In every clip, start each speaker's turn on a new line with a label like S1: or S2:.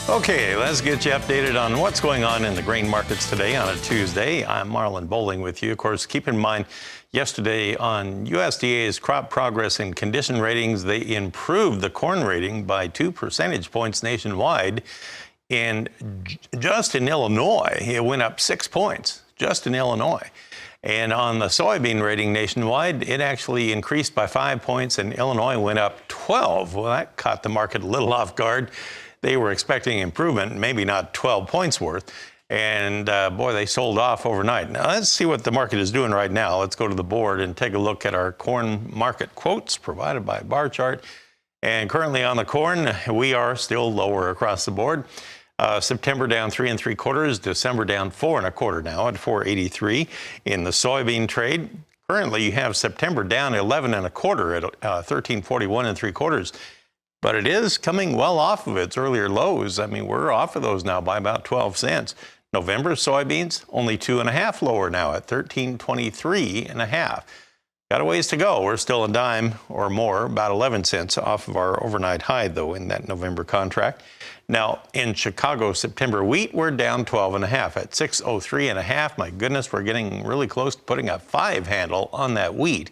S1: Okay, let's get you updated on what's going on in the grain markets today on a Tuesday. I'm Marlin Bohling with you. Of course, keep in mind, yesterday on USDA's crop progress and condition ratings, they improved the corn rating by 2 percentage points nationwide. And just in Illinois, it went up 6 points, just in Illinois. And on the soybean rating nationwide, it actually increased by 5 points, and Illinois went up 12. Well, that caught the market a little off guard. They were expecting improvement, maybe not 12 points worth. And boy, they sold off overnight. Now, let's see what the market is doing right now. Let's go to the board and take a look at our corn market quotes provided by bar chart. And currently on the corn, we are still lower across the board. September down 3 3/4, December down 4 1/4 now at 483. In the soybean trade, currently you have September down 11 1/4 at 1341 3/4. But it is coming well off of its earlier lows. I mean, we're off of those now by about 12 cents. November soybeans only 2 1/2 lower now at 1323 1/2. Got a ways to go. We're still a dime or more, about 11 cents off of our overnight high, though, in that November contract. Now, in Chicago, September wheat, we're down 12 1/2 at 603 1/2. My goodness, we're getting really close to putting a 5 handle on that wheat.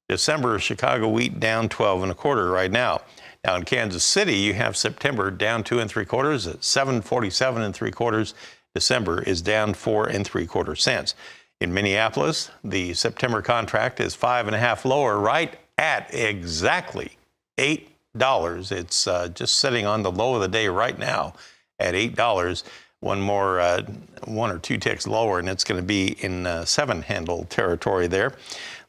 S1: December Chicago wheat down 12 1/4 right now. Now in Kansas City, you have September down 2 3/4 at 747 3/4. December is down 4 3/4 cents. In Minneapolis, the September contract is 5 1/2 lower, right at exactly $8. It's just sitting on the low of the day right now at $8. One more, 1 or 2 ticks lower, and it's going to be in 7 handle territory there.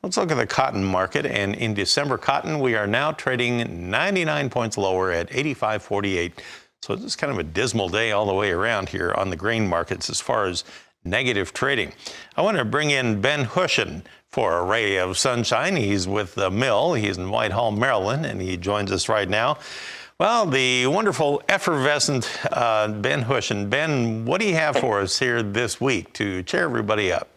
S1: Let's look at the cotton market, and in December cotton, we are now trading 99 points lower at 85.48. So it's kind of a dismal day all the way around here on the grain markets as far as negative trading. I want to bring in Ben Hushon for a ray of sunshine. He's with the mill. He's in Whitehall, Maryland, and he joins us right now. Well, the wonderful, effervescent Ben Hushon. Ben, what do you have for us here this week to cheer everybody up?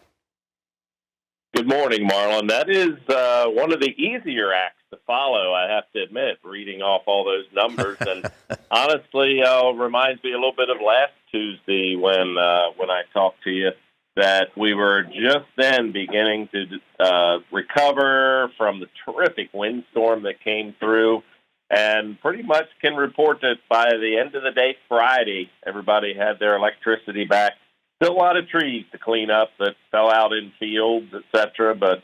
S2: Good morning, Marlin. That is one of the easier acts to follow, I have to admit, reading off all those numbers. And honestly, reminds me a little bit of last Tuesday when I talked to you, that we were just then beginning to recover from the terrific windstorm that came through, and pretty much can report that by the end of the day Friday, everybody had their electricity back. Still a lot of trees to clean up that fell out in fields, etc. But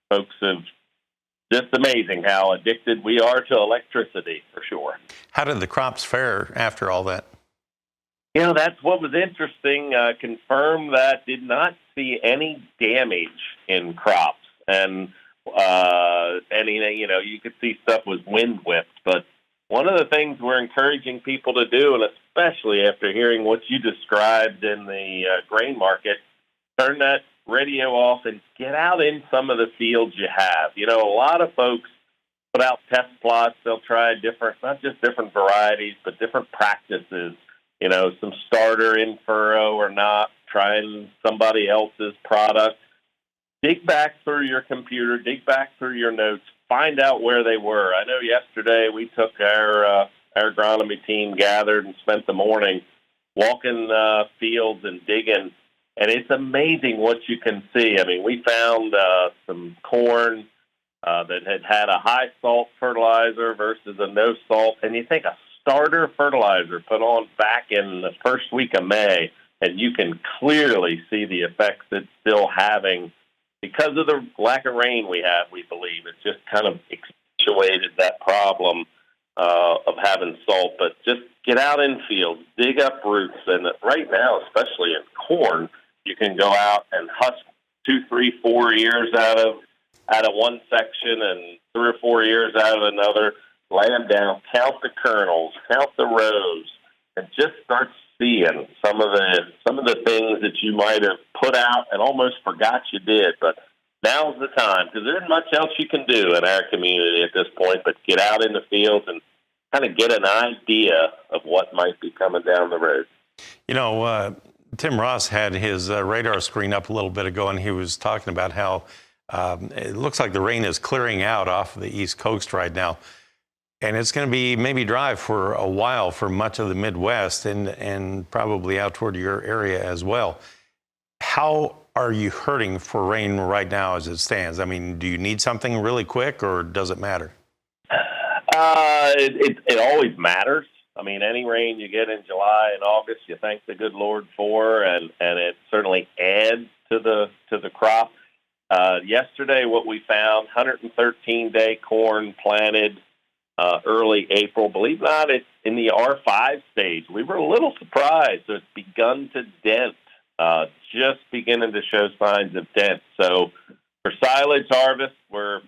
S2: folks have just amazing how addicted we are to electricity, for sure.
S1: How did the crops fare after all that?
S2: You know, that's what was interesting. Confirmed that did not see any damage in crops. And anything, you could see stuff was wind whipped. But one of the things we're encouraging people to do, and especially after hearing what you described in the grain market, turn that radio off and get out in some of the fields you have. A lot of folks put out test plots. They'll try not just different varieties, but different practices. Some starter in furrow or not, trying somebody else's product. Dig back through your computer, dig back through your notes, find out where they were. I know yesterday we took our agronomy team gathered and spent the morning walking fields and digging, and it's amazing what you can see. I mean, we found some corn that had a high salt fertilizer versus a no salt, and you think a starter fertilizer put on back in the first week of May, and you can clearly see the effects it's still having because of the lack of rain we have, we believe. It's just kind of accentuated that problem of having salt. But just get out in fields, dig up roots. And right now, especially in corn, you can go out and husk 2, 3, 4 ears out of one section and 3 or 4 ears out of another. Lay them down, count the kernels, count the rows, and just start seeing some of the things that you might have put out and almost forgot you did. But now's the time, because there isn't much else you can do in our community at this point but get out in the fields and kind of get an idea of what might be coming down the road.
S1: Tim Ross had his radar screen up a little bit ago, and he was talking about how it looks like the rain is clearing out off of the East Coast right now. And it's going to be maybe dry for a while for much of the Midwest and probably out toward your area as well. How are you hurting for rain right now as it stands? I mean, do you need something really quick or does it matter?
S2: It always matters. I mean, any rain you get in July and August, you thank the good Lord for, and it certainly adds to the crop. Yesterday, what we found: 113-day corn planted early April. Believe it or not, it's in the R5 stage. We were a little surprised. So it's begun to dent, just beginning to show signs of dent. So for silage harvest, we're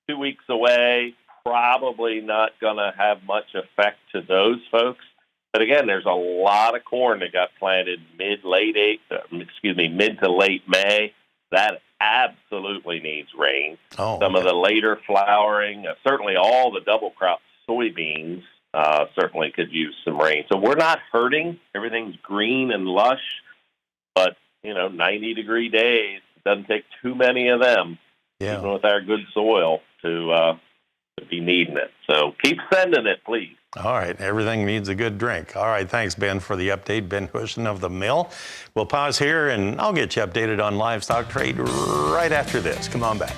S2: 2 weeks away. Probably not going to have much effect to those folks. But again, there's a lot of corn that got planted mid to late May. That absolutely needs rain. Some of the later flowering, certainly all the double crop soybeans certainly could use some rain. So we're not hurting. Everything's green and lush. But, 90-degree days, it doesn't take too many of them, even with our good soil, to be needing it. So keep sending it, please.
S1: All right. Everything needs a good drink. All right. Thanks, Ben, for the update. Ben Hushon of the Mill. We'll pause here, and I'll get you updated on livestock trade right after this. Come on back.